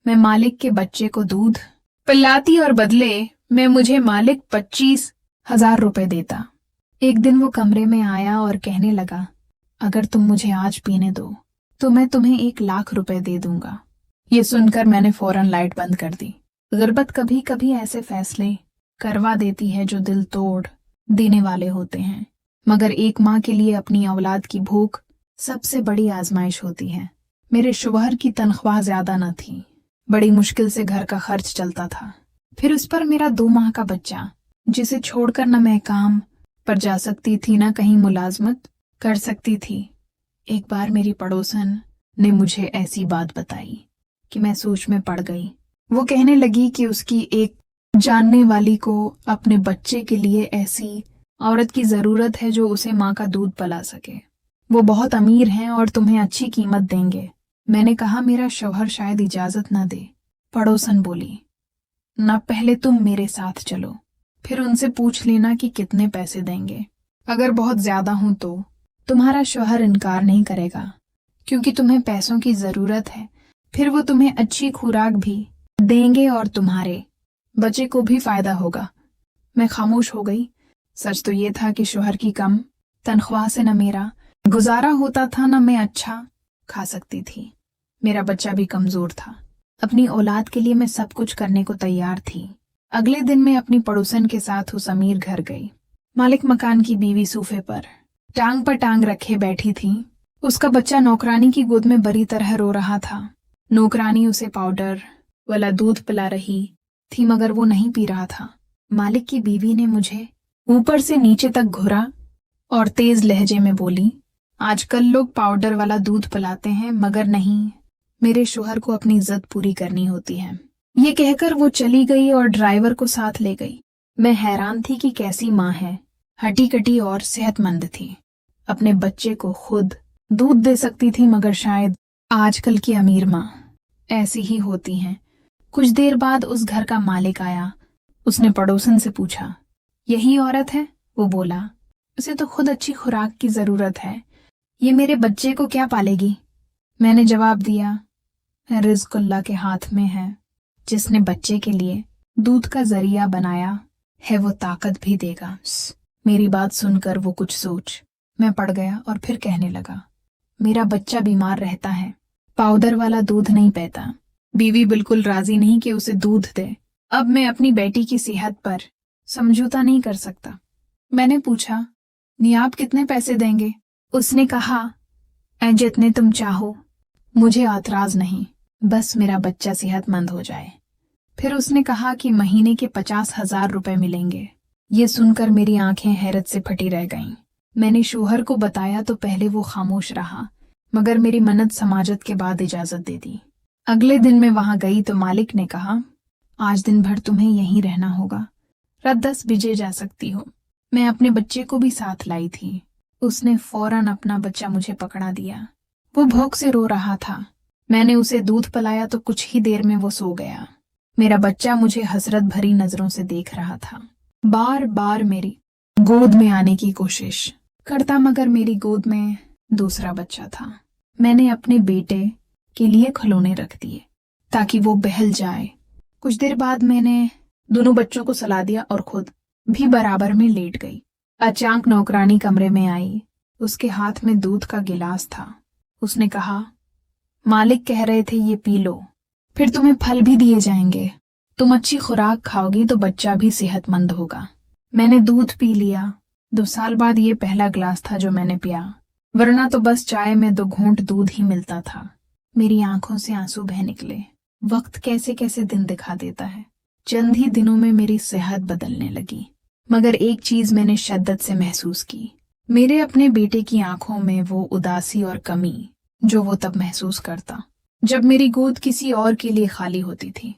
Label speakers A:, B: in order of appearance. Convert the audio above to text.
A: मैं मालिक के बच्चे को दूध पिलाती और बदले में मुझे मालिक 25,000 रुपए देता। एक दिन वो कमरे में आया और कहने लगा, अगर तुम मुझे आज पीने दो तो मैं तुम्हें 1,00,000 रुपए दे दूंगा। ये सुनकर मैंने फौरन लाइट बंद कर दी। गुर्बत कभी कभी ऐसे फैसले करवा देती है जो दिल तोड़ देने वाले होते हैं, मगर एक माँ के लिए अपनी औलाद की भूख सबसे बड़ी आजमाइश होती है। मेरे शौहर की तनख्वाह ज्यादा न थी, बड़ी मुश्किल से घर का खर्च चलता था। फिर उस पर मेरा 2 माह का बच्चा, जिसे छोड़कर न मैं काम पर जा सकती थी न कहीं मुलाजमत कर सकती थी। एक बार मेरी पड़ोसन ने मुझे ऐसी बात बताई कि मैं सोच में पड़ गई। वो कहने लगी कि उसकी एक जानने वाली को अपने बच्चे के लिए ऐसी औरत की जरूरत है जो उसे माँ का दूध पिला सके। वो बहुत अमीर हैं और तुम्हें अच्छी कीमत देंगे। मैंने कहा, मेरा शौहर शायद इजाजत न दे। पड़ोसन बोली, न पहले तुम मेरे साथ चलो, फिर उनसे पूछ लेना कि कितने पैसे देंगे। अगर बहुत ज्यादा हों तो तुम्हारा शौहर इनकार नहीं करेगा, क्योंकि तुम्हें पैसों की जरूरत है। फिर वो तुम्हें अच्छी खुराक भी देंगे और तुम्हारे बच्चे को भी फायदा होगा। मैं खामोश हो गई। सच तो ये था कि शौहर की कम तनख्वाह से न मेरा गुजारा होता था, न मैं अच्छा खा सकती थी। मेरा बच्चा भी कमजोर था। अपनी औलाद के लिए मैं सब कुछ करने को तैयार थी। अगले दिन मैं अपनी पड़ोसन के साथ उस अमीर घर गई। मालिक मकान की बीवी सोफे पर टांग रखे बैठी थी। उसका बच्चा नौकरानी की गोद में बुरी तरह रो रहा था। नौकरानी उसे पाउडर वाला दूध पिला रही थी, मगर वो नहीं पी रहा था। मालिक की बीवी ने मुझे ऊपर से नीचे तक घूरा और तेज लहजे में बोली, आजकल लोग पाउडर वाला दूध पिलाते हैं, मगर नहीं, मेरे शौहर को अपनी इज्जत पूरी करनी होती है। ये कहकर वो चली गई और ड्राइवर को साथ ले गई। मैं हैरान थी कि कैसी माँ है, हटी कटी और सेहतमंद थी। अपने बच्चे को खुद दूध दे सकती थी, मगर शायद आजकल की अमीर माँ ऐसी ही होती हैं। कुछ देर बाद उस घर का मालिक आया। उसने पड़ोसन से पूछा, यही औरत है? वो बोला, उसे तो खुद अच्छी खुराक की जरूरत है, ये मेरे बच्चे को क्या पालेगी? मैंने जवाब दिया, रिज़्क़ अल्लाह के हाथ में है। जिसने बच्चे के लिए दूध का जरिया बनाया है वो ताकत भी देगा। मेरी बात सुनकर वो कुछ सोच मैं पड़ गया और फिर कहने लगा, मेरा बच्चा बीमार रहता है, पाउडर वाला दूध नहीं पीता। बीवी बिल्कुल राजी नहीं कि उसे दूध दे। अब मैं अपनी बेटी की सेहत पर समझौता नहीं कर सकता। मैंने पूछा, नहीं आप कितने पैसे देंगे? उसने कहा, जितने तुम चाहो, मुझे एतराज नहीं, बस मेरा बच्चा सेहतमंद हो जाए। फिर उसने कहा कि महीने के 50,000 रुपए मिलेंगे। ये सुनकर मेरी आंखें हैरत से फटी रह गईं। मैंने शौहर को बताया तो पहले वो खामोश रहा, मगर मेरी मन्नत समाजत के बाद इजाजत दे दी। अगले दिन मैं वहां गई तो मालिक ने कहा, आज दिन भर तुम्हें यहीं रहना होगा, रात 10 बजे जा सकती हो। मैं अपने बच्चे को भी साथ लाई थी। उसने फौरन अपना बच्चा मुझे पकड़ा दिया। वो भूख से रो रहा था। मैंने उसे दूध पिलाया तो कुछ ही देर में वो सो गया। मेरा बच्चा मुझे हसरत भरी नजरों से देख रहा था, बार बार मेरी गोद में आने की कोशिश करता, मगर मेरी गोद में दूसरा बच्चा था। मैंने अपने बेटे के लिए खिलौने रख दिए ताकि वो बहल जाए। कुछ देर बाद मैंने दोनों बच्चों को सुला दिया और खुद भी बराबर में लेट गई। अचानक नौकरानी कमरे में आई। उसके हाथ में दूध का गिलास था। उसने कहा, मालिक कह रहे थे ये पी लो, फिर तुम्हें फल भी दिए जाएंगे। तुम अच्छी खुराक खाओगी तो बच्चा भी सेहतमंद होगा। मैंने दूध पी लिया। 2 साल बाद ये पहला गिलास था जो मैंने पिया, वरना तो बस चाय में 2 घूंट दूध ही मिलता था। मेरी आंखों से आंसू बह निकले। वक्त कैसे कैसे दिन दिखा देता है। चंद ही दिनों में मेरी सेहत बदलने लगी, मगर एक चीज मैंने शिद्दत से महसूस की, मेरे अपने बेटे की आंखों में वो उदासी और कमी जो वो तब महसूस करता जब मेरी गोद किसी और के लिए खाली होती थी।